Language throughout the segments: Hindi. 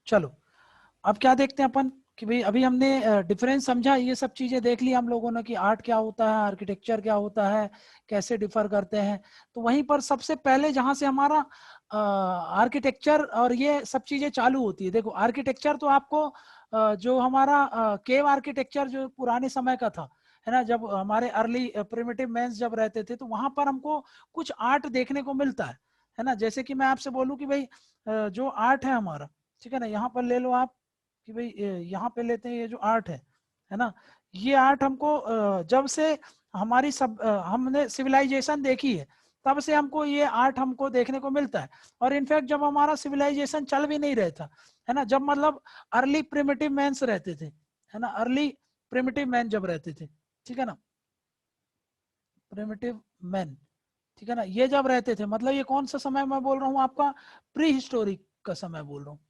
चलो अब क्या देखते हैं अपन कि भाई अभी हमने डिफरेंस समझा, ये सब चीजें देख ली हम लोगों ने कि आर्ट क्या होता है, आर्किटेक्चर क्या होता है, कैसे डिफर करते हैं। तो वहीं पर सबसे पहले जहां से हमारा आर्किटेक्चर और ये सब चीजें चालू होती है, देखो आर्किटेक्चर तो आपको जो हमारा केव आर्किटेक्चर जो पुराने समय का था, है ना, जब हमारे अर्ली प्रिमिटिव मैंस जब रहते थे तो वहां पर हमको कुछ आर्ट देखने को मिलता है ना। जैसे कि मैं आपसे बोलूं कि भाई जो आर्ट है हमारा, ठीक है ना, यहाँ पर ले लो आप कि भाई यहाँ पे लेते हैं ये जो आर्ट है ना, ये आर्ट हमको जब से हमारी सब हमने सिविलाइजेशन देखी है तब से हमको ये आर्ट हमको देखने को मिलता है। और इनफैक्ट जब हमारा सिविलाइजेशन चल भी नहीं रहता, है ना, जब मतलब अर्ली प्रिमिटिव मैंस रहते थे, है ना, अर्ली प्रिमिटिव मैन जब रहते थे, ठीक है ना, प्रिमिटिव मैन, ठीक है ना, ये जब रहते थे, मतलब ये कौन सा समय मैं बोल रहा हूँ आपका, प्री हिस्टोरिक का समय बोल रहा हूँ,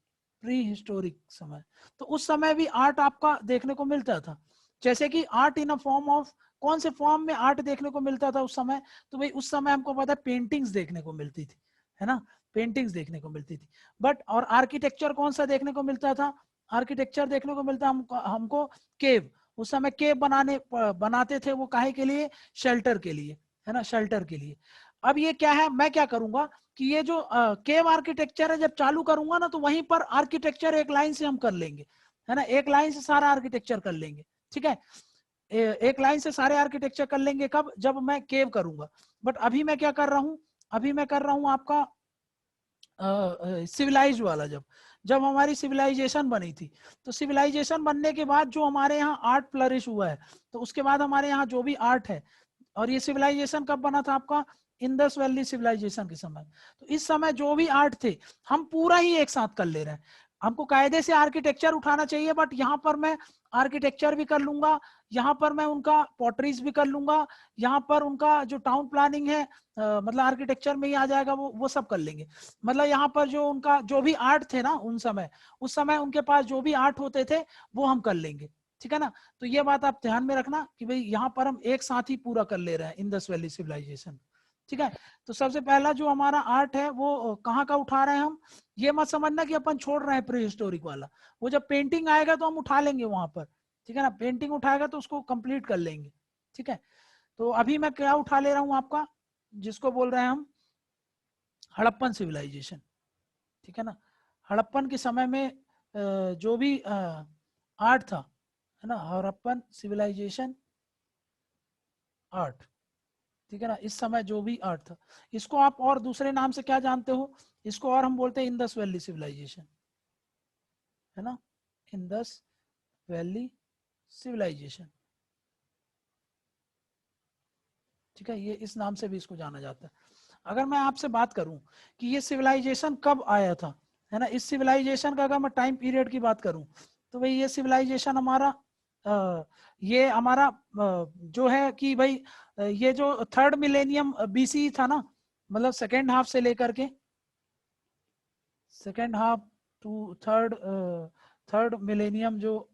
प्री हिस्टोरिक समय। तो उस समय भी आर्ट आपका देखने को मिलता था। जैसे कि art in a form of, कौन से फॉर्म में आर्ट देखने को मिलता था उस समय, तो भाई उस समय हमको पता है पेंटिंग्स देखने को मिलती थी, है ना, पेंटिंग्स देखने को मिलती थी। बट और आर्किटेक्चर कौन सा देखने को मिलता था, आर्किटेक्चर देखने को मिलता हमको केव। उस समय केव बनाते थे, वो काहे के लिए, शेल्टर के लिए, है ना, शेल्टर के लिए। अब ये क्या है, मैं क्या करूंगा कि ये जो केव आर्किटेक्चर है जब चालू करूंगा ना, तो वहीं पर आर्किटेक्चर एक लाइन से हम कर लेंगे, है ना, एक लाइन से सारा आर्किटेक्चर कर लेंगे, ठीक है। एक लाइन से सारे आर्किटेक्चर कर लेंगे कब, जब मैं केव करूंगा। बट अभी मैं क्या कर रहा हूं, अभी मैं कर रहा हूं आपका सिविलाइज वाला। जब जब हमारी सिविलाइजेशन बनी थी, तो सिविलाइजेशन बनने के बाद जो हमारे यहाँ आर्ट फ्लरिश हुआ है, तो उसके बाद हमारे यहाँ जो भी आर्ट है, और ये सिविलाइजेशन कब बना था आपका, इंडस वैली सिविलाइजेशन के समय। तो इस समय जो भी आर्ट थे हम पूरा ही एक साथ कर ले रहे हैं। हमको कायदे से आर्किटेक्चर उठाना चाहिए, बट यहाँ पर मैं आर्किटेक्चर भी कर लूंगा, यहाँ पर मैं उनका पॉटरीज भी कर लूंगा, यहाँ पर उनका जो टाउन प्लानिंग है मतलब आर्किटेक्चर में ही आ जाएगा, वो सब कर लेंगे। मतलब यहाँ पर जो उनका जो भी आर्ट थे ना उन समय, उस समय उनके पास जो भी आर्ट होते थे वो हम कर लेंगे, ठीक है ना। तो ये बात आप ध्यान में रखना कि भाई यहाँ पर हम एक साथ ही पूरा कर ले रहे हैं इंडस वैली सिविलाइजेशन, ठीक है। तो सबसे पहला जो हमारा आर्ट है वो कहाँ का उठा रहे हैं हम, ये मत समझना कि अपन छोड़ रहे हैं प्री हिस्टोरिक वाला, वो जब पेंटिंग आएगा तो हम उठा लेंगे वहां पर, ठीक है ना, पेंटिंग उठाएगा तो उसको कंप्लीट कर लेंगे, ठीक है। तो अभी मैं क्या उठा ले रहा हूँ आपका, जिसको बोल रहे हैं हम हड़प्पन सिविलाइजेशन, ठीक है ना। हड़प्पन के समय में जो भी आर्ट था, है ना, हड़प्पन सिविलाइजेशन आर्ट, ठीक है ना, इस समय जो भी आर्ट था, इसको आप और दूसरे नाम से क्या जानते हो, इसको और हम बोलते हैं इंडस वैली सिविलाइजेशन, है ना, इंडस वैली सिविलाइजेशन, ठीक है, ये इस नाम से भी इसको जाना जाता है। अगर मैं आपसे बात करूं कि ये सिविलाइजेशन कब आया था, है ना, इस सिविलाइजेशन का अगर मैं टाइम पीरियड की बात करूं, तो भाई ये सिविलाइजेशन हमारा ये हमारा जो है कि भाई ये जो थर्ड मिलेनियम बीसी था ना, मतलब सेकेंड हाफ से लेकर के second half to third millennium, जो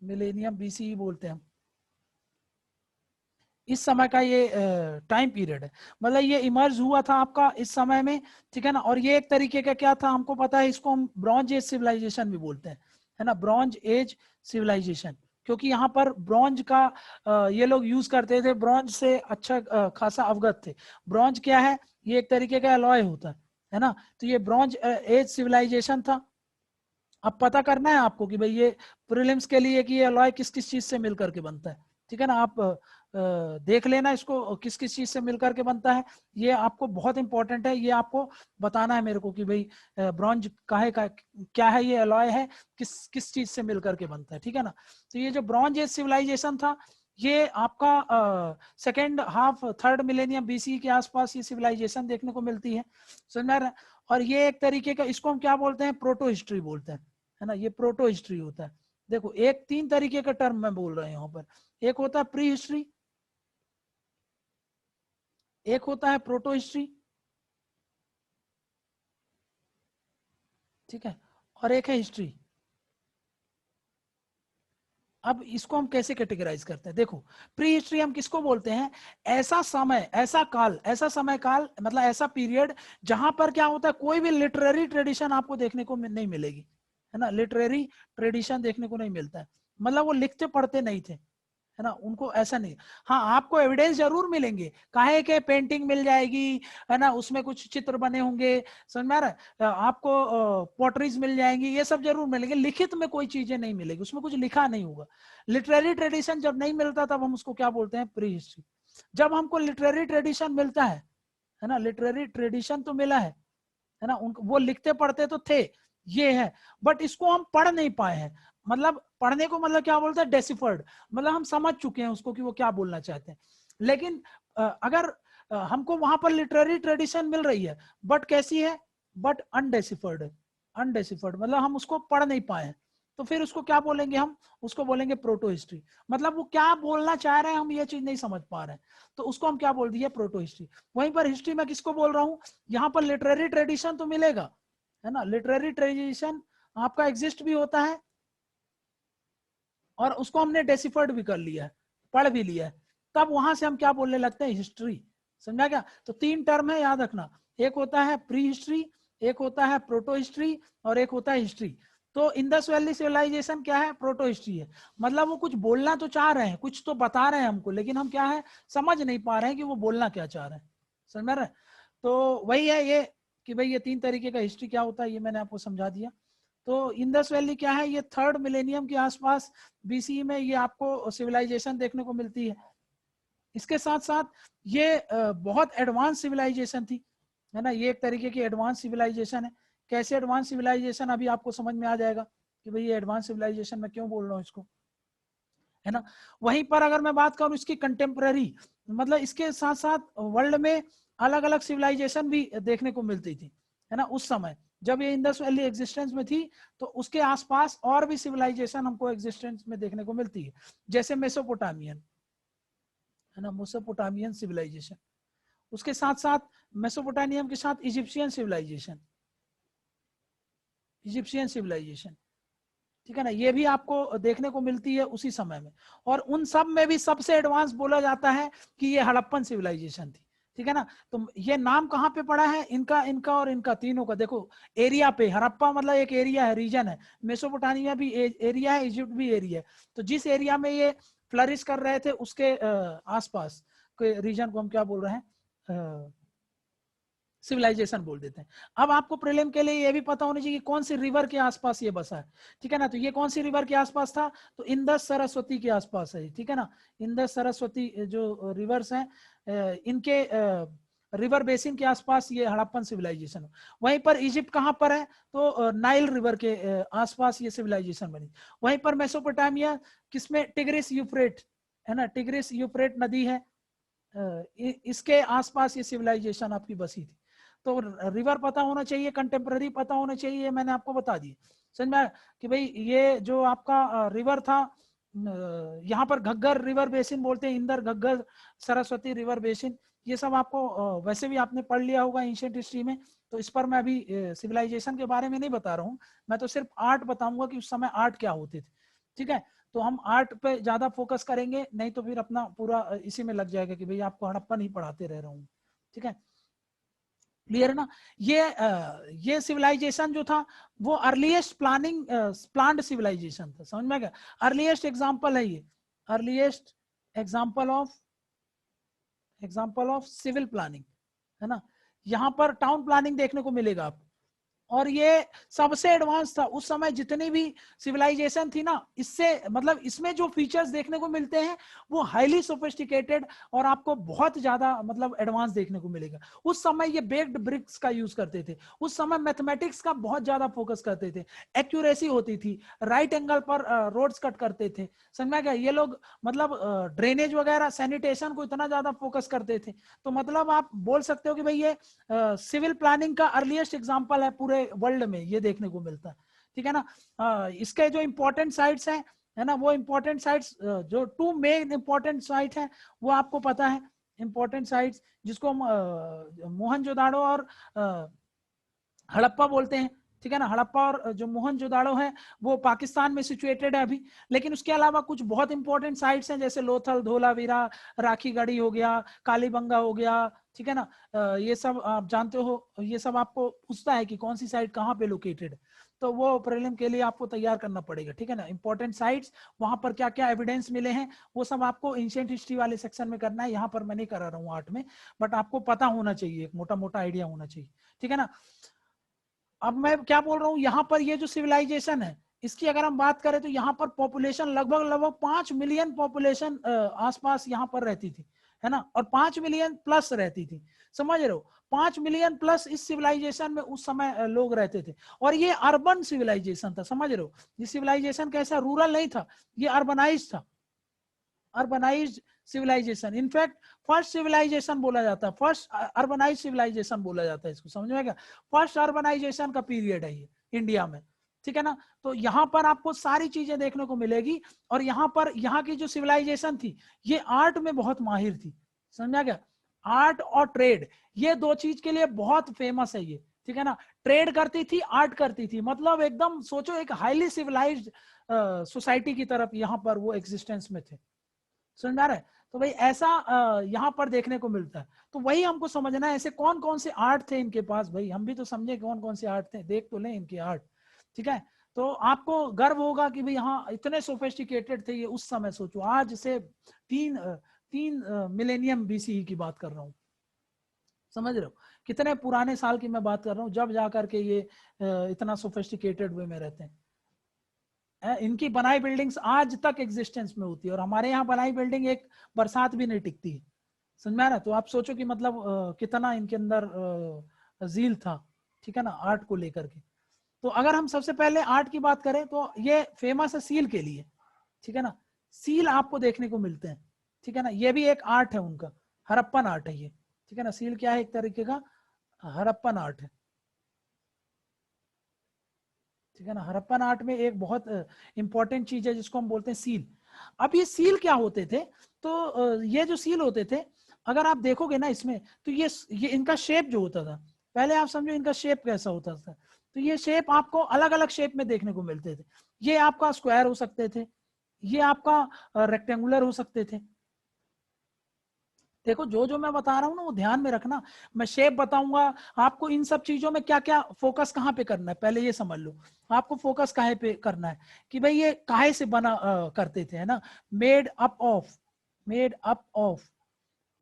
मिलेनियम बीसी बोलते हैं हम, इस समय का ये टाइम पीरियड है। मतलब ये इमर्ज हुआ था आपका इस समय में, ठीक है ना। और ये एक तरीके का क्या था हमको पता है, इसको हम ब्रॉन्ज एज सिविलाइजेशन भी बोलते हैं, है ना, ब्रॉन्ज एज सिविलाइजेशन, क्योंकि यहाँ पर ब्रॉन्ज का ये लोग यूज करते थे, ब्रॉन्ज से अच्छा खासा अवगत थे। ब्रॉन्ज क्या है, ये एक तरीके का अलॉय होता है ना। तो ये ब्रॉन्ज एज सिविलाइजेशन था। अब पता करना है आपको कि भाई ये प्रीलिम्स के लिए कि ये अलॉय किस किस चीज से मिलकर के बनता है, ठीक है ना। आप देख लेना इसको किस किस चीज से मिलकर के बनता है, ये आपको बहुत इंपॉर्टेंट है, ये आपको बताना है मेरे को कि भाई ब्रॉन्ज काहे का क्या है, ये अलॉय है, किस किस चीज से मिलकर के बनता है, ठीक है ना। तो ये जो ब्रॉन्ज एज सिविलाइजेशन था, ये आपका second half third millennium BC के आसपास ये सिविलाइजेशन देखने को मिलती है, समझ में आ रहा है। और ये एक तरीके का, इसको हम क्या बोलते हैं, प्रोटो हिस्ट्री बोलते हैं, है ना, ये प्रोटो हिस्ट्री होता है। देखो एक तीन तरीके का टर्म मैं बोल रहा हूं यहाँ पर, एक होता है प्री हिस्ट्री, एक होता है प्रोटो हिस्ट्री, ठीक है, और एक है हिस्ट्री। अब इसको हम कैसे कैटेगराइज करते हैं, देखो प्री हिस्ट्री हम किसको बोलते हैं, ऐसा समय, ऐसा काल, ऐसा समय काल, मतलब ऐसा पीरियड जहां पर क्या होता है, कोई भी लिटरेरी ट्रेडिशन आपको देखने को नहीं मिलेगी, है ना, लिटरेरी ट्रेडिशन देखने को नहीं मिलता है, मतलब वो लिखते पढ़ते नहीं थे, है ना, उनको ऐसा नहीं। हाँ, आपको एविडेंस जरूर मिलेंगे, काहे के पेंटिंग मिल जाएगी, है ना, उसमें कुछ चित्र बने होंगे, समझ में आ रहा है, आपको पोटरीज मिल जाएंगी, ये सब जरूर मिलेंगे, लिखित में कोई चीजें नहीं मिलेगी, उसमें कुछ लिखा नहीं होगा। लिटरेरी ट्रेडिशन जब नहीं मिलता तब हम उसको क्या बोलते हैं, प्री हिस्ट्री। जब हमको लिटरेरी ट्रेडिशन मिलता है ना, लिटरेरी ट्रेडिशन तो मिला है ना, उनको वो लिखते पढ़ते तो थे, ये है, बट इसको हम पढ़ नहीं पाए हैं, मतलब पढ़ने को मतलब क्या बोलते हैं, डेसिफर्ड, मतलब हम समझ चुके हैं उसको कि वो क्या बोलना चाहते हैं। लेकिन अगर हमको वहां पर लिटरेरी ट्रेडिशन मिल रही है, बट कैसी है, बट अनडेसिफर्ड है, अनडेसिफर्ड मतलब हम उसको पढ़ नहीं पाए हैं, तो फिर उसको क्या बोलेंगे, हम उसको बोलेंगे प्रोटो हिस्ट्री, मतलब वो क्या बोलना चाह रहे हैं हम ये चीज नहीं समझ पा रहे हैं, तो उसको हम क्या बोल दिए, प्रोटो हिस्ट्री। वहीं पर हिस्ट्री में किसको बोल रहा हूँ, यहाँ पर लिटरेरी ट्रेडिशन तो मिलेगा, है ना, लिटरेरी ट्रेडिशन आपका एग्जिस्ट भी होता है, और उसको हमने डेसिफर्ड भी कर लिया है, पढ़ भी लिया है, तब वहां से हम क्या बोलने लगते हैं, हिस्ट्री। समझा क्या? तो 3 टर्म है, याद रखना, एक होता है प्री हिस्ट्री, एक होता है प्रोटो हिस्ट्री, और एक होता है हिस्ट्री। तो इंडस वैली सिविलाइजेशन क्या है, प्रोटो हिस्ट्री है, मतलब वो कुछ बोलना तो चाह रहे हैं, कुछ तो बता रहे हैं हमको, लेकिन हम क्या है, समझ नहीं पा रहे हैं कि वो बोलना क्या चाह रहे हैं, समझ रहे हैं? तो वही है ये कि भाई ये 3 तरीके का हिस्ट्री क्या होता है, ये मैंने आपको समझा दिया। तो इंडस वैली क्या है, ये 3rd मिलेनियम के आसपास बीसी में ये आपको सिविलाइजेशन देखने को मिलती है। इसके साथ साथ ये बहुत एडवांस सिविलाइजेशन थी, है ना, ये एक तरीके की एडवांस सिविलाइजेशन है। कैसे एडवांस सिविलाइजेशन, अभी आपको समझ में आ जाएगा कि भाई ये एडवांस सिविलाइजेशन में क्यों बोल रहा हूँ इसको, है ना। वहीं पर अगर मैं बात करूं इसकी कंटेम्पररी, मतलब इसके साथ साथ वर्ल्ड में अलग अलग सिविलाइजेशन भी देखने को मिलती थी, है ना, उस समय जब ये इंडस वैली एग्जिस्टेंस में थी, तो उसके आसपास और भी सिविलाइजेशन हमको एग्जिस्टेंस में देखने को मिलती है, जैसे मेसोपोटामियन, है ना, मेसोपोटामियन सिविलाइजेशन। उसके साथ साथ मेसोपोटामियन के साथ इजिप्शियन सिविलाइजेशन, इजिप्शियन सिविलाइजेशन, ठीक है ना, ये भी आपको देखने को मिलती है उसी समय में। और उन सब में भी सबसे एडवांस बोला जाता है कि ये हड़प्पन सिविलाइजेशन थी, ठीक है ना। तो ये नाम कहाँ पे पड़ा है, इनका इनका और इनका तीनों का, देखो एरिया पे, हड़प्पा मतलब एक एरिया है, रीजन है, मेसोपोटामिया भी एरिया है, इजिप्ट भी एरिया है। तो जिस एरिया में ये फ्लरिश कर रहे थे उसके आसपास के रीजन को हम क्या बोल रहे हैं, सिविलाइजेशन बोल देते हैं। अब आपको प्रीलिम के लिए ये भी पता होना चाहिए कि कौन सी रिवर के आसपास ये बसा है, ठीक है ना। तो ये कौन सी रिवर के आसपास था, तो इंदस सरस्वती के आसपास है, ठीक है ना। इंदस सरस्वती जो रिवर्स हैं, इनके रिवर बेसिन के आसपास ये हड़प्पन सिविलाइजेशन है। वहीं पर इजिप्ट कहाँ पर है, तो नाइल रिवर के आसपास ये सिविलाइजेशन बनी। वहीं पर मेसोपोटामिया किसमें, टिग्रिस यूफ्रेट, है ना, टिग्रिस यूफ्रेट नदी है, इसके आसपास ये सिविलाइजेशन आपकी बसी थी। तो रिवर पता होना चाहिए, कंटेम्पररी पता होना चाहिए, मैंने आपको बता दिया, समझ में कि भाई ये जो आपका रिवर था, यहाँ पर घग्गर रिवर बेसिन बोलते हैं, इंदर घग्गर सरस्वती रिवर बेसिन, ये सब आपको वैसे भी आपने पढ़ लिया होगा एंशिएंट हिस्ट्री में। तो इस पर मैं अभी सिविलाइजेशन के बारे में नहीं बता रहा हूँ, मैं तो सिर्फ आर्ट बताऊंगा कि उस समय आर्ट क्या होते थे, ठीक है। तो हम आर्ट पे ज्यादा फोकस करेंगे, नहीं तो फिर अपना पूरा इसी में लग जाएगा कि भाई आपको हड़प्पन ही पढ़ाते रह रहा हूँ, ठीक है, क्लियर है ना। ये सिविलाइजेशन जो था वो अर्लीस्ट प्लान्ड सिविलाइजेशन था, समझ में गया। अर्लीस्ट एग्जांपल है ये, earliest example of civil planning, है ना। यहाँ पर टाउन प्लानिंग देखने को मिलेगा आपको, और ये सबसे एडवांस था उस समय, जितनी भी सिविलाइजेशन थी ना, इससे मतलब इसमें जो फीचर्स देखने को मिलते हैं वो हाईली सोफिस्टिकेटेड और आपको बहुत ज्यादा मतलब एडवांस देखने को मिलेगा। उस समय ये बेक्ड ब्रिक्स का यूज करते थे, उस समय मैथमेटिक्स का बहुत ज्यादा फोकस करते थे, एक्यूरेसी होती थी, राइट एंगल पर रोड्स कट करते थे, समझ में गया। ये लोग मतलब ड्रेनेज वगैरह सैनिटेशन को इतना ज्यादा फोकस करते थे। तो मतलब आप बोल सकते हो कि भाई ये सिविल प्लानिंग का अर्लीस्ट एग्जांपल है पूरे वर्ल्ड में, ये देखने को मिलता है, ठीक है ना। इसके जो इंपॉर्टेंट साइट्स हैं, है ना, वो इंपॉर्टेंट साइट्स जो 2 मेन इंपॉर्टेंट साइट है वो आपको पता है, इंपॉर्टेंट साइट्स जिसको हम मोहनजोदाड़ो और हड़प्पा बोलते हैं, ठीक है ना। हड़प्पा और जो मोहनजोदाड़ो है वो पाकिस्तान में सिचुएटेड है अभी, लेकिन उसके अलावा कुछ बहुत इंपॉर्टेंट साइट्स हैं जैसे लोथल, धोलावीरा, राखीगढ़ी हो गया, कालीबंगा हो गया, ठीक है ना। ये सब आप जानते हो, ये सब आपको पूछता है कि कौन सी साइट कहाँ पे लोकेटेड है, तो वो प्रीलिम के लिए आपको तैयार करना पड़ेगा, ठीक है ना। इंपॉर्टेंट साइट्स, वहां पर क्या क्या एविडेंस मिले हैं, वो सब आपको एंशिएंट हिस्ट्री वाले सेक्शन में करना है। यहाँ पर मैं नहीं करा रहा हूँ आर्ट में, बट आपको पता होना चाहिए, एक मोटा मोटा आइडिया होना चाहिए, ठीक है ना। अब मैं क्या बोल रहा हूँ, यहाँ पर ये जो सिविलाइजेशन है इसकी अगर हम बात करें तो यहाँ पर पॉपुलेशन लगभग 5 मिलियन पॉपुलेशन आसपास यहाँ पर रहती थी, है ना, और 5 मिलियन प्लस रहती थी, समझ रहे हो। 5 मिलियन प्लस इस सिविलाइजेशन में उस समय लोग रहते थे, और ये अर्बन सिविलाइजेशन था, समझ रहे हो। ये सिविलाइजेशन कैसा, रूरल नहीं था, ये अर्बनाइज था, urbanise civilisation. In fact first civilisation बोला जाता है, फर्स्ट अर्बनाइज सिविलाइजेशन बोला जाता है इसको, समझ में क्या, फर्स्ट अर्बनाइजेशन का पीरियड है ये इंडिया में, ठीक है ना। तो यहाँ पर आपको सारी चीजें देखने को मिलेगी, और यहाँ पर यहाँ की जो सिविलाइजेशन थी ये आर्ट में बहुत माहिर थी, समझा क्या। आर्ट और ट्रेड, ये दो चीज के लिए बहुत फेमस है ये, ठीक है ना। ट्रेड करती थी, आर्ट करती थी, मतलब एकदम सोचो एक हाईली सिविलाइज्ड सोसाइटी की तरफ यहाँ पर वो एग्जिस्टेंस में थे, समझ में आ रहा है। तो भाई ऐसा यहाँ पर देखने को मिलता है, तो वही हमको समझना है ऐसे कौन कौन से आर्ट थे इनके पास, भाई हम भी तो समझे कौन कौन से आर्ट थे, देख तो लें इनके आर्ट, ठीक है। तो आपको गर्व होगा कि भाई हाँ इतने सोफिस्टिकेटेड थे ये उस समय, सोचो आज से तीन मिलेनियम बीसी की बात कर रहा हूँ, समझ रहे हो कितने पुराने साल की मैं बात कर रहा हूँ, जब जाकर के ये इतना सोफिस्टिकेटेड वे में रहते हैं। इनकी बनाई बिल्डिंग्स आज तक एग्जिस्टेंस में होती है, और हमारे यहाँ बनाई बिल्डिंग एक बरसात भी नहीं टिकती है, समझ में आ रहा है। तो आप सोचो कि मतलब कितना इनके अंदर जील था, ठीक है ना, आर्ट को लेकर के। तो अगर हम सबसे पहले आर्ट की बात करें तो ये फेमस है सील के लिए, ठीक है ना। सील आपको देखने को मिलते हैं, ठीक है ना, ये भी एक आर्ट है उनका, हड़प्पन आर्ट है ये, ठीक है ना। सील क्या है, एक तरीके का हड़प्पन आर्ट है, ठीक है ना। हड़प्पन आर्ट में एक बहुत इंपॉर्टेंट चीज है जिसको हम बोलते हैं सील। अब ये सील क्या होते थे, तो ये जो सील होते थे अगर आप देखोगे ना इसमें, तो ये इनका शेप जो होता था, पहले आप समझो इनका शेप कैसा होता था, तो ये शेप आपको अलग अलग शेप में देखने को मिलते थे। ये आपका स्क्वायर हो सकते थे, ये आपका रेक्टेंगुलर हो सकते थे। देखो जो जो मैं बता रहा हूँ ना वो ध्यान में रखना, मैं शेप बताऊंगा आपको, इन सब चीजों में क्या क्या फोकस कहाँ पे करना है पहले ये समझ लो। आपको फोकस काहे पे करना है कि भाई ये काहे से बना करते थे, है ना, made up of, made up of,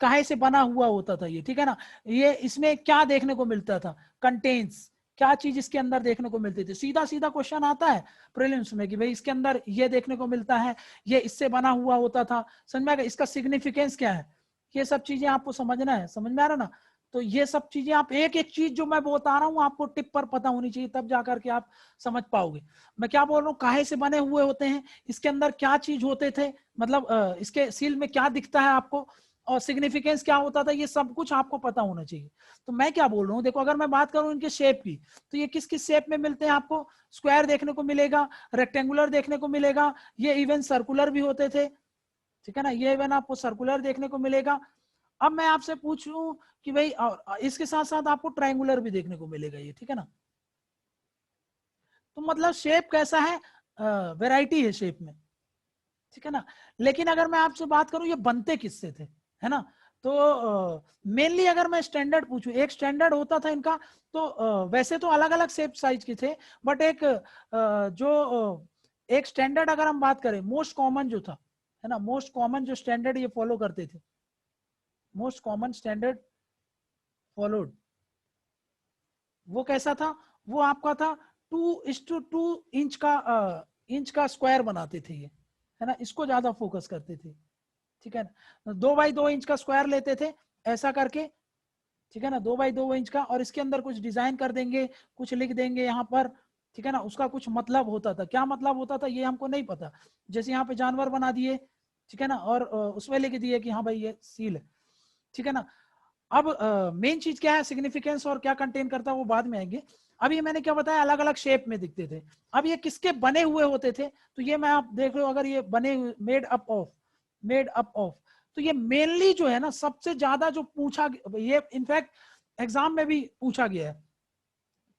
काहे से बना हुआ होता था ये, ठीक है ना। ये इसमें क्या देखने को मिलता था, कंटेन्स, क्या चीज इसके अंदर देखने को मिलती थी। सीधा सीधा क्वेश्चन आता है प्रीलिम्स में कि भाई इसके अंदर ये देखने को मिलता है, ये इससे बना हुआ होता था, समझ में आ गया, इसका सिग्निफिकेंस क्या है, ये सब चीजें आपको समझना है, समझ में आ रहा ना। तो ये सब चीजें आप एक एक चीज जो मैं बता रहा हूँ आपको टिप पर पता होनी चाहिए, तब जाकर के आप समझ पाओगे। मैं क्या बोल रहा हूँ, काहे से बने हुए होते हैं, इसके अंदर क्या चीज होते थे, मतलब इसके सील में क्या दिखता है आपको, और सिग्निफिकेंस क्या होता था, ये सब कुछ आपको पता होना चाहिए। तो मैं क्या बोल रहा हूँ, देखो अगर मैं बात करूं इनके शेप की, तो ये किस किस शेप में मिलते हैं आपको, स्क्वायर देखने को मिलेगा, रेक्टेंगुलर देखने को मिलेगा, ये इवन सर्कुलर भी होते थे, ठीक है ना, ये इवन आपको सर्कुलर देखने को मिलेगा। अब मैं आपसे पूछूं कि भाई इसके साथ साथ आपको ट्रायंगुलर भी देखने को मिलेगा ये, ठीक है ना। तो मतलब शेप कैसा है, वैरायटी है शेप में, ठीक है ना। लेकिन अगर मैं आपसे बात करूं ये बनते किससे थे, है ना, तो मेनली अगर मैं स्टैंडर्ड पूछूं, एक स्टैंडर्ड होता था इनका, तो वैसे तो अलग अलग शेप साइज के थे, बट एक जो एक स्टैंडर्ड अगर हम बात करें, मोस्ट कॉमन जो था, है ना, मोस्ट कॉमन जो स्टैंडर्ड ये फॉलो करते थे, मोस्ट कॉमन स्टैंडर्ड फॉलोड, वो कैसा था, वो आपका था 2:2 इंच का इंच का स्क्वायर बनाते थे ये, है ना, इसको ज्यादा फोकस करते थे, ठीक है ना। 2x2 इंच का स्क्वायर लेते थे ऐसा करके, ठीक है ना, 2x2 इंच का, और इसके अंदर कुछ डिजाइन कर देंगे, कुछ लिख देंगे यहाँ पर, ठीक है ना, उसका कुछ मतलब होता था, क्या मतलब होता था ये हमको नहीं पता, जैसे यहाँ पे जानवर बना दिए, ठीक है ना, और उसमें लिख दिए कि हाँ भाई ये सील है, ठीक है ना। अब मेन चीज क्या है, सिग्निफिकेंस और क्या कंटेन करता है वो बाद में आएंगे। अब ये मैंने क्या बताया, अलग अलग शेप में दिखते थे। अब ये किसके बने हुए होते थे, तो ये मैं आप देख रहे हो, अगर ये बने हुए, made up of, made up of, तो ये मेनली जो है ना सबसे ज्यादा जो पूछा, ये इनफैक्ट एग्जाम में भी पूछा गया है,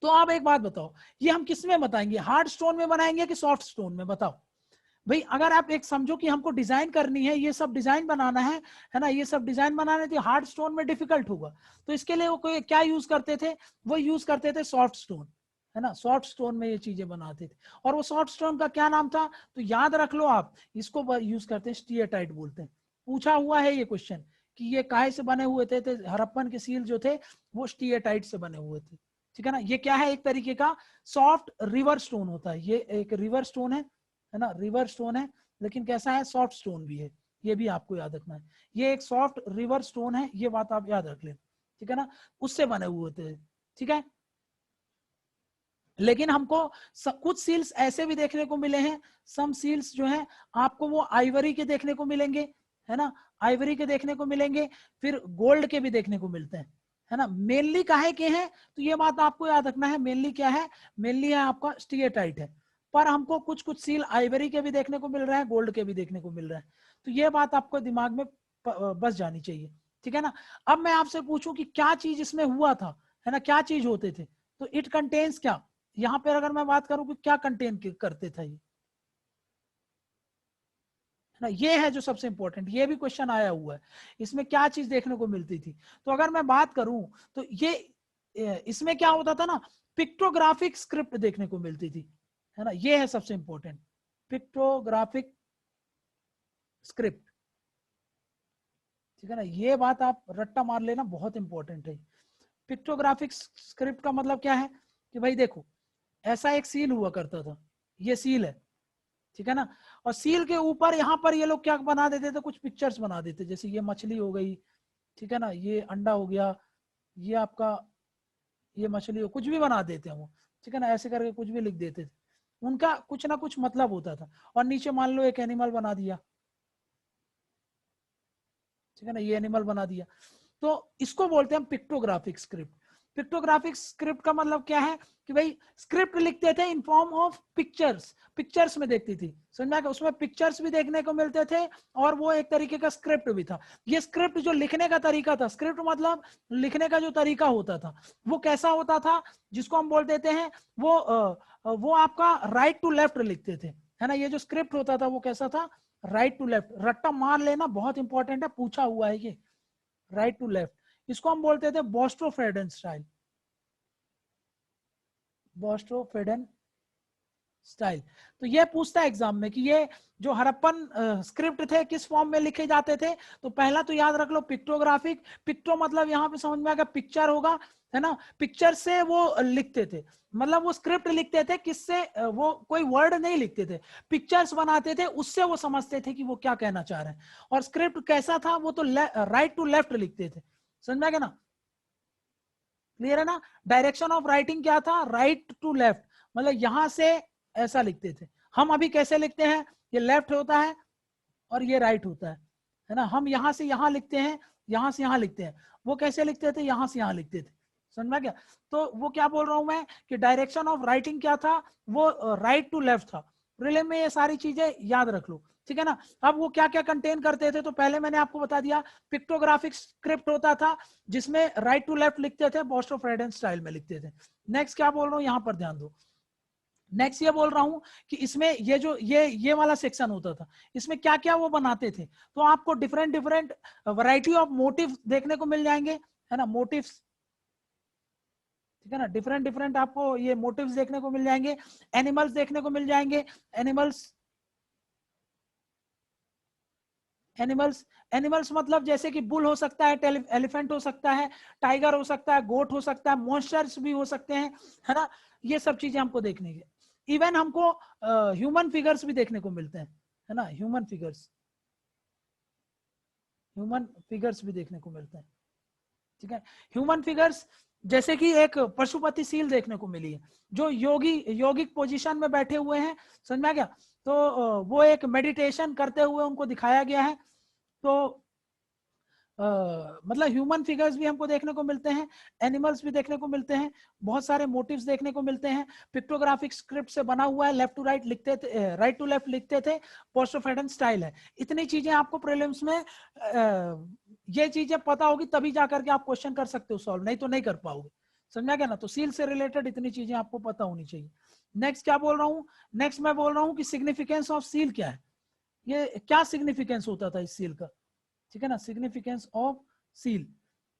तो आप एक बात बताओ, ये हम किस में बताएंगे, हार्ड स्टोन में बनाएंगे कि सॉफ्ट स्टोन में? बताओ भाई। अगर आप एक समझो कि हमको डिजाइन करनी है, ये सब डिजाइन बनाना है ना, ये सब डिजाइन बनाना तो हार्ड स्टोन में डिफिकल्ट होगा। तो इसके लिए वो कोई क्या यूज करते थे, वो यूज करते थे सॉफ्ट स्टोन, है ना। सॉफ्ट स्टोन में ये चीजें बनाते थे। और वो सॉफ्ट स्टोन का क्या नाम था, तो याद रख लो आप, इसको यूज करते हैं स्टीएटाइट बोलते हैं। पूछा हुआ है ये क्वेश्चन कि ये काहे से बने हुए थे हड़प्पन के सील जो थे वो स्टीएटाइट से बने हुए थे, ठीक है ना। ये क्या है, एक तरीके का सॉफ्ट रिवर स्टोन होता है, ये एक रिवर स्टोन है ना, रिवर स्टोन है, लेकिन कैसा है, सॉफ्ट स्टोन भी है, ये भी आपको याद रखना है। ये एक सॉफ्ट रिवर स्टोन है, ये बात आप याद रख लें, ठीक है ना, उससे बने हुए थे, ठीक है। लेकिन हमको कुछ सील्स ऐसे भी देखने को मिले हैं, सम सील्स जो है आपको वो आइवरी के देखने को मिलेंगे, है ना, आइवरी के देखने को मिलेंगे, फिर गोल्ड के भी देखने को मिलते हैं, है ना। मेनली काहे के हैं, तो ये बात आपको याद रखना है, मेनली क्या है, मेनली है आपका स्टीएटाइट है। पर हमको कुछ कुछ सील आइवरी के भी देखने को मिल रहा है, गोल्ड के भी देखने को मिल रहा है। तो ये बात आपको दिमाग में बस जानी चाहिए, ठीक है ना। अब मैं आपसे पूछूं कि क्या चीज इसमें हुआ था, है ना, क्या चीज होते थे, तो इट कंटेन्स क्या, यहाँ पर अगर मैं बात करूं कि क्या कंटेन करते थे ये, है ना, ये है जो सबसे इंपॉर्टेंट, ये भी क्वेश्चन आया हुआ है, इसमें क्या चीज देखने को मिलती थी। तो अगर मैं बात करूं तो ये इसमें क्या होता था ना, पिक्टोग्राफिक स्क्रिप्ट देखने को मिलती थी, है ना, ये है सबसे इंपॉर्टेंट, पिक्टोग्राफिक स्क्रिप्ट, ठीक है ना। ये बात आप रट्टा मार लेना, बहुत इंपॉर्टेंट है। पिक्टोग्राफिक स्क्रिप्ट का मतलब क्या है कि भाई देखो, ऐसा एक सील हुआ करता था, ये सील है, ठीक है ना, और सील के ऊपर यहाँ पर ये लोग क्या बना देते थे, कुछ पिक्चर्स बना देते, जैसे ये मछली हो गई, ठीक है ना, ये अंडा हो गया, ये आपका ये मछली हो, कुछ भी बना देते हैं वो, ठीक है ना, ऐसे करके कुछ भी लिख देते थे, उनका कुछ ना कुछ मतलब होता था। और नीचे मान लो एक एनिमल बना दिया, ठीक है ना, ये एनिमल बना दिया, तो इसको बोलते हैं पिक्टोग्राफिक स्क्रिप्ट। पिक्टोग्राफिक स्क्रिप्ट का मतलब क्या है कि भाई स्क्रिप्ट लिखते थे in form of pictures, pictures में देखती थी, समझा कि उसमें पिक्चर्स भी देखने को मिलते थे और वो एक तरीके का स्क्रिप्ट भी था। ये स्क्रिप्ट जो लिखने का तरीका था, स्क्रिप्ट मतलब लिखने का जो तरीका होता था वो कैसा होता था, जिसको हम बोल देते हैं वो आपका राइट टू लेफ्ट लिखते थे, है ना। ये जो स्क्रिप्ट होता था वो कैसा था, राइट टू लेफ्ट, रट्टा मार लेना, बहुत इंपॉर्टेंट है, पूछा हुआ है ये, राइट टू लेफ्ट। इसको हम बोलते थे बोस्ट्रोफेडन स्टाइल, बोस्ट्रोफेडन स्टाइल। तो ये पूछता है एग्जाम में कि ये जो हड़प्पन स्क्रिप्ट थे किस फॉर्म में लिखे जाते थे, तो पहला तो याद रख लो पिक्टोग्राफिक, पिक्टो मतलब यहाँ पे समझ में आएगा पिक्चर होगा, है ना, पिक्चर से वो लिखते थे, मतलब वो स्क्रिप्ट लिखते थे, किससे, वो कोई वर्ड नहीं लिखते थे, पिक्चर्स बनाते थे, उससे वो समझते थे कि वो क्या कहना चाह रहे हैं। और स्क्रिप्ट कैसा था, वो तो राइट टू लेफ्ट लिखते थे, समझ में आ गया ना, क्लियर है ना। डायरेक्शन ऑफ राइटिंग क्या था, राइट टू लेफ्ट, मतलब यहां से ऐसा लिखते थे। हम अभी कैसे लिखते हैं, ये लेफ्ट होता है और ये राइट होता है ना, हम यहां से यहां लिखते हैं, यहां से यहां लिखते हैं, वो कैसे लिखते थे, यहां से यहां लिखते थे, समझ में क्या। तो वो क्या बोल रहा हूं मैं कि डायरेक्शन ऑफ राइटिंग क्या था, वो राइट टू लेफ्ट था। प्रीलिम में ये सारी चीजें याद रख लो, ठीक है ना। अब वो क्या क्या कंटेन करते थे, तो पहले मैंने आपको बता दिया, पिक्टोग्राफिक स्क्रिप्ट होता था जिसमें राइट टू लेफ्ट लिखते थे, बोस्ट्रोफ्रेडन स्टाइल में लिखते थे। नेक्स्ट क्या बोल रहा हूँ, यहां पर ध्यान दो, नेक्स्ट ये बोल रहा हूं कि इसमें ये जो ये वाला सेक्शन होता था, इसमें क्या क्या वो बनाते थे, तो आपको different different variety of motive देखने को मिल जाएंगे, है ना, मोटिव्स, ठीक है ना, डिफरेंट डिफरेंट आपको ये मोटिव्स देखने को मिल जाएंगे, एनिमल्स देखने को मिल जाएंगे, एनिमल्स, एनिमल्स, एनिमल्स मतलब जैसे कि बुल हो सकता है, एलिफेंट हो सकता है, टाइगर हो सकता है, गोट हो सकता है, मॉन्स्टर्स भी हो सकते हैं, है ना, ये सब चीजें हमको देखने की। इवन हमको ह्यूमन फिगर्स भी देखने को मिलते हैं, है ना, ह्यूमन फिगर्स, ह्यूमन फिगर्स भी देखने को मिलते हैं, ठीक है। ह्यूमन फिगर्स जैसे कि एक पशुपति सील देखने को मिली है, जो योगिक पोजीशन में बैठे हुए हैं, समझ में आ गया। तो वो एक मेडिटेशन करते हुए उनको दिखाया गया है। तो मतलब ह्यूमन फिगर्स भी हमको देखने को मिलते हैं, एनिमल्स भी देखने को मिलते हैं, बहुत सारे मोटिव्स देखने को मिलते हैं। पिक्टोग्राफिक स्क्रिप्ट से बना हुआ है, लेफ्ट टू राइट लिखते थे, राइट टू लेफ्ट लिखते थे, पोस्टोफेडन स्टाइल है। इतनी चीजें आपको प्रीलिम्स में ये चीजें पता होगी तभी जाकर के आप क्वेश्चन कर सकते हो सॉल्व, नहीं तो नहीं कर पाओगे, समझा क्या ना? तो सील से रिलेटेड इतनी चीजें आपको पता होनी चाहिए। नेक्स्ट क्या बोल रहा हूँ, नेक्स्ट मैं बोल रहा हूँ कि सिग्निफिकेंस ऑफ सील क्या है, ये क्या सिग्निफिकेंस होता था इस सील का, ठीक है ना, सिग्निफिकेंस ऑफ सील।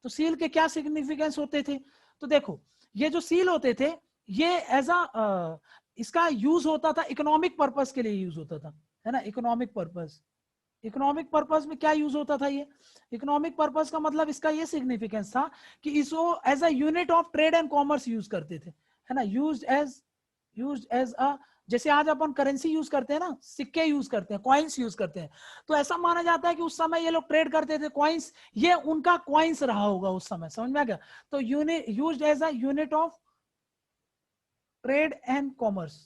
तो सील के क्या सिग्निफिकेंस होते थे? तो देखो ये जो सील होते थे ये एज अ इसका यूज होता था इकोनॉमिक पर्पस के लिए यूज होता था, है ना, इकोनॉमिक पर्पस। इकोनॉमिक पर्पस में क्या यूज होता था ये? इकोनॉमिक पर्पस का मतलब इसका ये सिग्निफिकेंस था कि इसको as a unit of trade and commerce use करते थे, है ना, यूज्ड एज अ, जैसे आज अपन करेंसी यूज करते हैं ना, सिक्के यूज करते हैं, कॉइन्स यूज करते हैं, तो ऐसा माना जाता है कि उस समय ये लोग ट्रेड करते थे कॉइन्स, ये उनका कॉइन्स रहा होगा उस समय, समझ में आ गया? तो used as a unit of trade and commerce,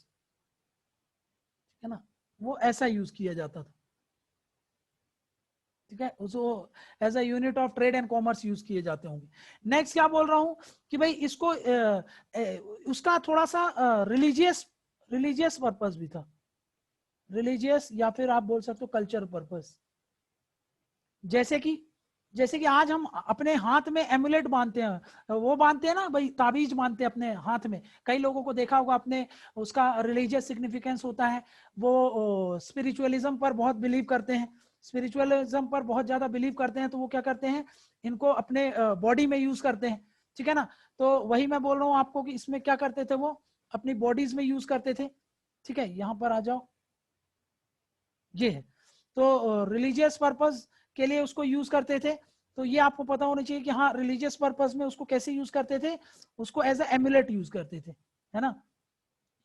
है ना, वो ऐसा यूज किया जाता था, ठीक है, उसको as a unit of trade and commerce use किए जाते होंगे। नेक्स्ट क्या बोल रहा हूं कि भाई इसको उसका थोड़ा सा रिलीजियस रिलीजियस पर्पस भी था, रिलीजियस या फिर आप बोल सकते हो कल्चर पर्पस। जैसे कि आज हम अपने हाथ में एमुलेट बांधते हैं, वो बांधते हैं ना भाई, ताबीज बांधते हैं अपने हाथ में, कई लोगों को देखा होगा अपने, उसका रिलीजियस सिग्निफिकेंस होता है, वो स्पिरिचुअलिज्म पर बहुत बिलीव करते हैं, स्पिरिचुअलिज्म पर बहुत ज्यादा बिलीव करते हैं, तो वो क्या करते हैं, इनको अपने बॉडी में यूज करते हैं, ठीक है ना। तो वही मैं बोल रहा हूँ आपको कि इसमें क्या करते थे, वो अपनी बॉडीज में यूज करते थे, ठीक है, यहाँ पर आ जाओ, ये है। तो रिलीजियस पर्पस के लिए उसको यूज करते थे, तो ये आपको पता होना चाहिए कि हाँ रिलीजियस पर्पस में उसको कैसे यूज करते थे, उसको एज अ एमुलेट यूज करते थे, है ना,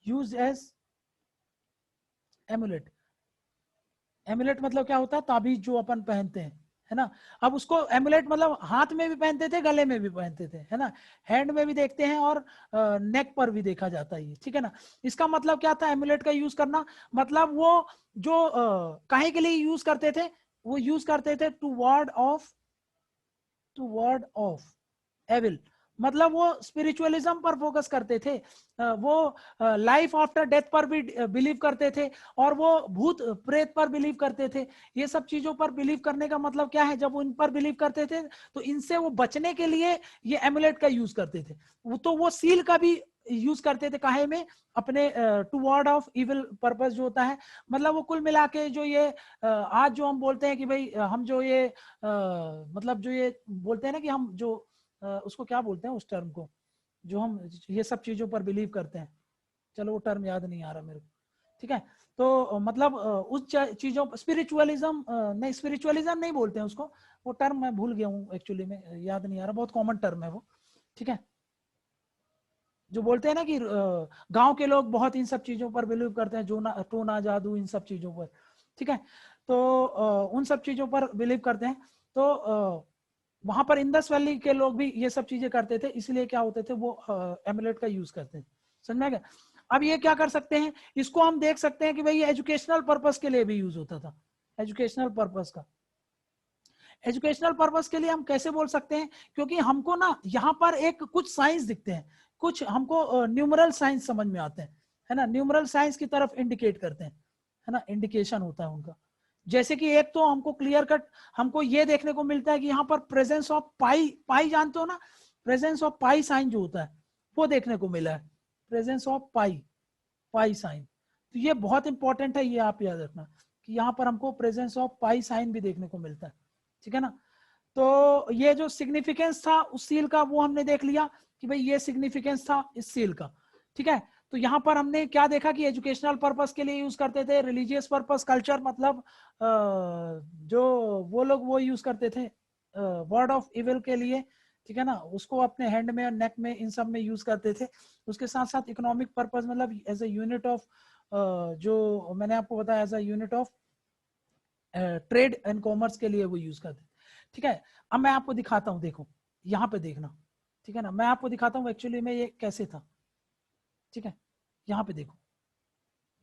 यूज एज एमुलेट। एमुलेट मतलब क्या होता है, ताबीज जो अपन पहनते हैं, है ना। अब उसको एमुलेट मतलब हाथ में भी पहनते थे, गले में भी पहनते थे, है ना, हैंड में भी देखते हैं और नेक पर भी देखा जाता है, ठीक है ना। इसका मतलब क्या था एमुलेट का यूज करना, मतलब वो जो काहे के लिए यूज करते थे, वो यूज करते थे टू वर्ड ऑफ एविल, मतलब वो स्पिरिचुअलिज्म पर फोकस करते थे, वो लाइफ आफ्टर डेथ पर भी बिलीव करते थे, और वो भूत प्रेत पर बिलीव करते थे। ये सब चीजों पर बिलीव करने का मतलब क्या है, जब उन पर बिलीव करते थे तो इनसे वो बचने के लिए ये एमुलेट का यूज करते थे। तो वो सील का भी यूज करते थे, काहे में, अपने toward of evil purpose जो होता है, मतलब वो कुल मिला के जो ये आज जो हम बोलते हैं कि भाई हम जो ये मतलब जो ये बोलते हैं ना कि हम जो उसको क्या बोलते हैं उस टर्म को, जो हम ये सब चीजों पर बिलीव करते हैं, चलो वो टर्म याद नहीं आ रहा मेरे को, ठीक है। तो मतलब उस चीजों, स्पिरिचुअलिज्म नहीं, स्पिरिचुअलिज्म नहीं बोलते हैं उसको, वो टर्म मैं भूल गया हूँ एक्चुअली में, याद नहीं आ रहा, बहुत कॉमन टर्म है वो, ठीक है। जो बोलते हैं ना कि गांव के लोग बहुत इन सब चीजों पर बिलीव करते हैं, जो ना टोना जादू इन सब चीजों पर, ठीक है। तो उन सब चीजों पर बिलीव करते हैं, तो वहां पर इंडस वैली के लोग भी ये सब चीजें करते थे, इसलिए क्या होते थे, वो एमुलेट का यूज करते हैं, समझ में आ गया। अब ये क्या कर सकते हैं, इसको हम देख सकते हैं कि भाई ये एजुकेशनल पर्पस के लिए भी यूज होता था, एजुकेशनल पर्पस का, एजुकेशनल पर्पस के लिए हम कैसे बोल सकते हैं, क्योंकि हमको ना यहाँ पर एक कुछ साइंस दिखते हैं, कुछ हमको न्यूमरल साइंस समझ में आते हैं, है ना, न्यूमरल साइंस की तरफ इंडिकेट करते हैं, है ना, इंडिकेशन होता है उनका। जैसे कि एक तो हमको क्लियर कट हमको ये देखने को मिलता है कि यहाँ पर प्रेजेंस ऑफ पाई, पाई जानते हो ना, प्रेजेंस ऑफ पाई साइन जो होता है वो देखने को मिला है, presence of pi, pi sine. तो ये बहुत इंपॉर्टेंट है, ये आप याद रखना कि यहाँ पर हमको प्रेजेंस ऑफ पाई साइन भी देखने को मिलता है, ठीक है ना। तो ये जो सिग्निफिकेंस था उस सील का वो हमने देख लिया कि भाई ये सिग्निफिकेंस था इस सील का, ठीक है। तो यहाँ पर हमने क्या देखा कि एजुकेशनल पर्पस के लिए यूज करते थे, रिलीजियस पर्पस, कल्चर मतलब जो वो लोग वो यूज करते थे वर्ड ऑफ इविल के लिए, ठीक है ना, उसको अपने हैंड में और नेक में इन सब में यूज करते थे। उसके साथ साथ इकोनॉमिक पर्पस मतलब एज ए यूनिट ऑफ, जो मैंने आपको बताया as a unit of trade and commerce के लिए वो यूज करते थे, ठीक है। अब मैं आपको दिखाता हूँ, देखो यहाँ पे देखना, ठीक है ना, मैं आपको दिखाता हूँ एक्चुअली में ये कैसे था, ठीक है। यहाँ पे देखो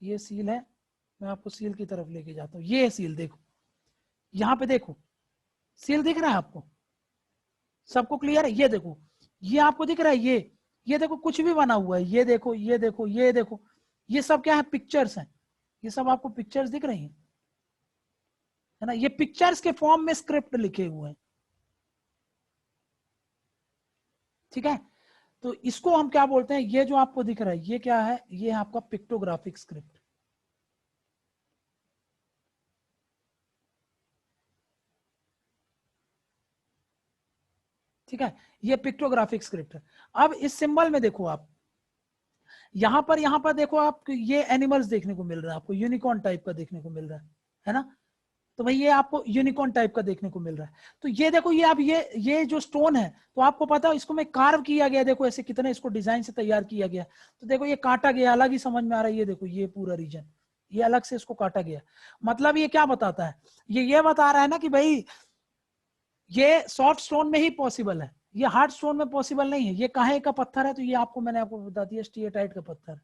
ये सील है, मैं आपको सील की तरफ लेके जाता हूँ, ये सील देखो, यहाँ पे देखो सील दिख रहा है आपको, सबको क्लियर है, ये देखो, ये आपको दिख रहा है, ये देखो कुछ भी बना हुआ है, ये देखो ये देखो ये देखो, ये सब क्या है, पिक्चर्स हैं, ये सब आपको पिक्चर्स दिख रही हैं, है ना, ये पिक्चर्स के फॉर्म में स्क्रिप्ट लिखे हुए हैं, ठीक है। तो इसको हम क्या बोलते हैं, ये जो आपको दिख रहा है ये क्या है, ये है आपका पिक्टोग्राफिक स्क्रिप्ट। ठीक है, ये पिक्टोग्राफिक स्क्रिप्ट है। अब इस सिंबल में देखो आप, यहां पर देखो आप, ये एनिमल्स देखने को मिल रहा है आपको, यूनिकॉर्न टाइप का देखने को मिल रहा है ना। तो भाई ये आपको यूनिकॉर्न टाइप का देखने को मिल रहा है। तो ये देखो, ये आप ये जो स्टोन है, तो आपको पता है इसको में कार्व किया गया, देखो ऐसे कितने इसको डिजाइन से तैयार किया गया। तो देखो ये काटा गया, अलग ही समझ में आ रहा है। ये देखो ये पूरा रीजन, ये अलग से इसको काटा गया। मतलब ये क्या बताता है, ये बता रहा है ना कि भाई ये सॉफ्ट स्टोन में ही पॉसिबल है, ये हार्ड स्टोन में पॉसिबल नहीं है। ये काहे का पत्थर है, तो ये आपको मैंने आपको बता दिया, स्टीएटाइट का पत्थर।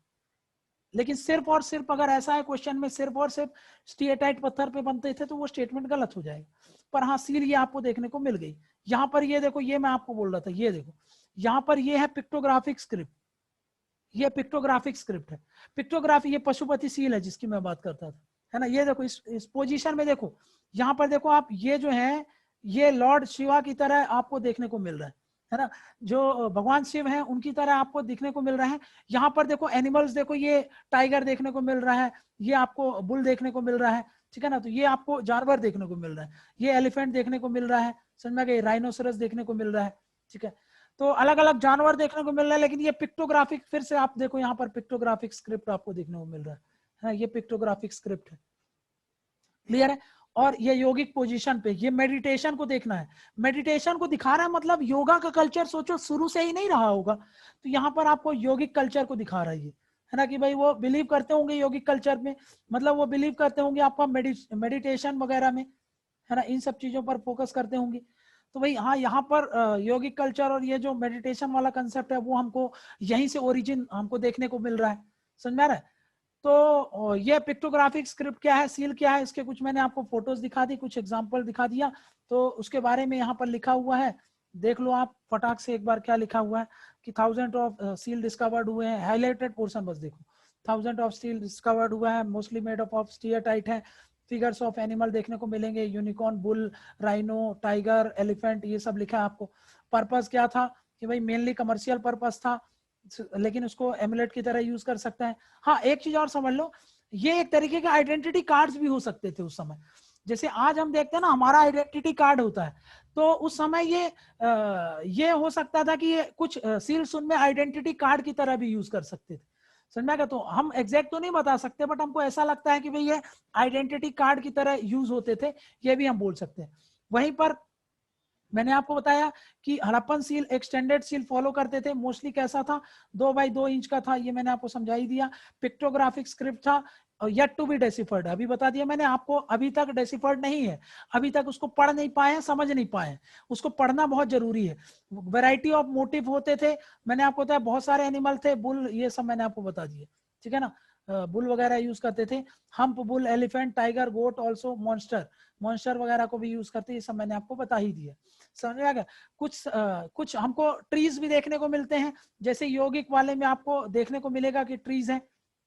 लेकिन सिर्फ और सिर्फ अगर ऐसा है क्वेश्चन में, सिर्फ और सिर्फ स्टीएटाइट पत्थर पे बनते थे, तो वो स्टेटमेंट गलत हो जाएगा। पर हाँ, सील ये आपको देखने को मिल गई। यहाँ पर ये देखो, ये मैं आपको बोल रहा था, ये देखो यहाँ पर ये है पिक्टोग्राफिक स्क्रिप्ट, ये पिक्टोग्राफिक स्क्रिप्ट है। पिक्टोग्राफी, ये पशुपति सील है जिसकी मैं बात करता था, है ना। ये देखो इस पोजीशन में देखो, यहाँ पर देखो आप, ये जो है ये लॉर्ड शिवा की तरह आपको देखने को मिल रहा है ना। जो भगवान शिव हैं उनकी तरह आपको दिखने को मिल रहा है। यहाँ पर देखो एनिमल्स, देखो ये टाइगर देखने को मिल रहा है, ये आपको बुल देखने को मिल रहा है, ठीक है ना। तो ये आपको जानवर देखने को मिल रहा है, ये एलिफेंट देखने को मिल रहा है, समझ में गए, राइनोसरस देखने को मिल रहा है, ठीक है। तो अलग अलग जानवर देखने को मिल रहा है। लेकिन ये पिक्टोग्राफिक, फिर से आप देखो यहाँ पर पिक्टोग्राफिक स्क्रिप्ट आपको देखने को मिल रहा है, ये पिक्टोग्राफिक स्क्रिप्ट है। क्लियर है। और ये योगिक पोजीशन पे, ये मेडिटेशन को देखना है, मेडिटेशन को दिखा रहा है। मतलब योगा का कल्चर सोचो शुरू से ही नहीं रहा होगा, तो यहाँ पर आपको योगिक कल्चर को दिखा रहा है ये, है ना। कि भाई वो बिलीव करते होंगे योगिक कल्चर में, मतलब वो बिलीव करते होंगे आपका मेडिटेशन वगैरह में, है ना, इन सब चीजों पर फोकस करते होंगे। तो भाई हाँ, यहाँ पर योगिक कल्चर और ये जो मेडिटेशन वाला कंसेप्ट है, वो हमको यहीं से ओरिजिन हमको देखने को मिल रहा है, समझ में आ रहा है। तो ये पिक्टोग्राफिक स्क्रिप्ट क्या है, सील क्या है, इसके कुछ मैंने आपको फोटोज दिखा दी, कुछ एग्जांपल दिखा दिया। तो उसके बारे में यहाँ पर लिखा हुआ है, देख लो आप फटाक से एक बार, क्या लिखा हुआ है कि 1000 ऑफ सील डिस्कवर्ड हुए हैं। हाईलाइटेड पोर्शन बस देखो, 1000 ऑफ सील डिस्कवर्ड हुआ है, मोस्टली मेड ऑफ स्टीयरटाइट है। फिगर्स ऑफ एनिमल देखने को मिलेंगे, unicorn, bull, rhino, tiger, elephant, ये सब लिखा है आपको। पर्पस क्या था कि भाई मेनली कमर्शियल पर्पस था, लेकिन उसको एमुलेट की तरह यूज कर सकते हैं। हाँ, एक चीज और समझ लो, ये एक तरीके के आइडेंटिटी कार्ड्स भी हो सकते थे उस समय। जैसे आज हम देखते हैं ना, हमारा आइडेंटिटी कार्ड होता है, तो उस समय ये हो सकता था कि ये कुछ सील्स उनमें आइडेंटिटी कार्ड की तरह भी यूज कर सकते थे, समझ में आया। तो हम एग्जैक्ट तो नहीं बता सकते, बट हमको ऐसा लगता है कि भाई ये आइडेंटिटी कार्ड की तरह यूज होते थे, ये भी हम बोल सकते हैं। वहीं पर मैंने आपको बताया कि Harappan seal extended seal follow करते थे। मोस्टली कैसा था, 2 बाई 2 इंच का था, ये मैंने आपको समझा ही दिया। पिक्टोग्राफिक स्क्रिप्ट था, येट टू बी डेसिफर्ड, अभी बता दिया मैंने आपको, अभी तक डेसिफर्ड नहीं है, अभी तक उसको पढ़ नहीं पाए, समझ नहीं पाए, उसको पढ़ना बहुत जरूरी है। वैरायटी ऑफ मोटिव होते थे, मैंने आपको बताया बहुत सारे एनिमल थे, बुल, ये सब मैंने आपको बता दिया, ठीक है ना। बुल वगैरह यूज करते थे, हम्प बुल, एलिफेंट, टाइगर, गोट, ऑल्सो मॉन्स्टर, मॉन्स्टर वगैरह को भी यूज करते, ये सब मैंने आपको बता ही दिया, समझ में आ गया। कुछ हमको ट्रीज भी देखने को मिलते हैं, जैसे यौगिक वाले में आपको देखने को मिलेगा कि ट्रीज हैं,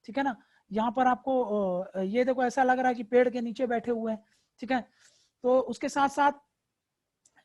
ठीक है ना। यहाँ पर आपको ये देखो ऐसा लग रहा है कि पेड़ के नीचे बैठे हुए हैं, ठीक है। तो उसके साथ साथ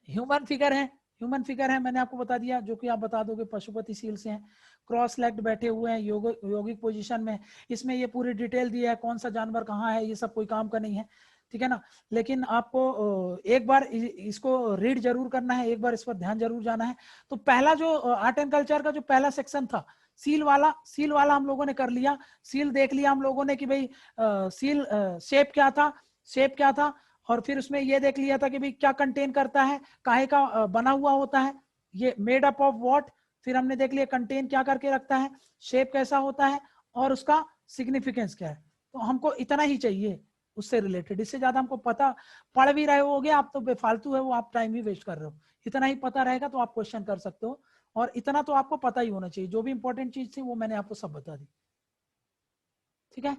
ह्यूमन फिगर है, ह्यूमन फिगर है, मैंने आपको बता दिया, जो कि आप बता दोगे पशुपति सील से हैं। क्रॉस लेग्ड बैठे हुए हैं, योगिक पोजीशन में। इसमें ये पूरी डिटेल दी है, कौन सा जानवर कहाँ है, ये सब कोई काम का नहीं है, ठीक है ना। लेकिन आपको एक बार इसको रीड जरूर करना है, एक बार इस पर ध्यान जरूर जाना है। तो पहला जो आर्ट एंड कल्चर का जो पहला सेक्शन था, सील वाला हम लोगों ने कर लिया। सील देख लिया हम लोगों ने कि भाई सील शेप क्या था, शेप क्या था, और फिर उसमें ये देख लिया था कि भाई क्या कंटेन करता है, काहे का बना हुआ होता है, ये मेड अप ऑफ व्हाट। फिर हमने देख लिया कंटेन क्या करके रखता है, शेप कैसा होता है, और उसका सिग्निफिकेंस क्या है। तो हमको इतना ही चाहिए उससे रिलेटेड, इससे ज्यादा हमको पता, पढ़ भी रहे होगे आप तो बेफालतू है वो, आप टाइम ही वेस्ट कर रहे हो। इतना ही पता रहेगा तो आप क्वेश्चन कर सकते हो, और इतना तो आपको पता ही होना चाहिए। जो भी इंपॉर्टेंट चीज थी वो मैंने आपको सब बता दी, ठीक है।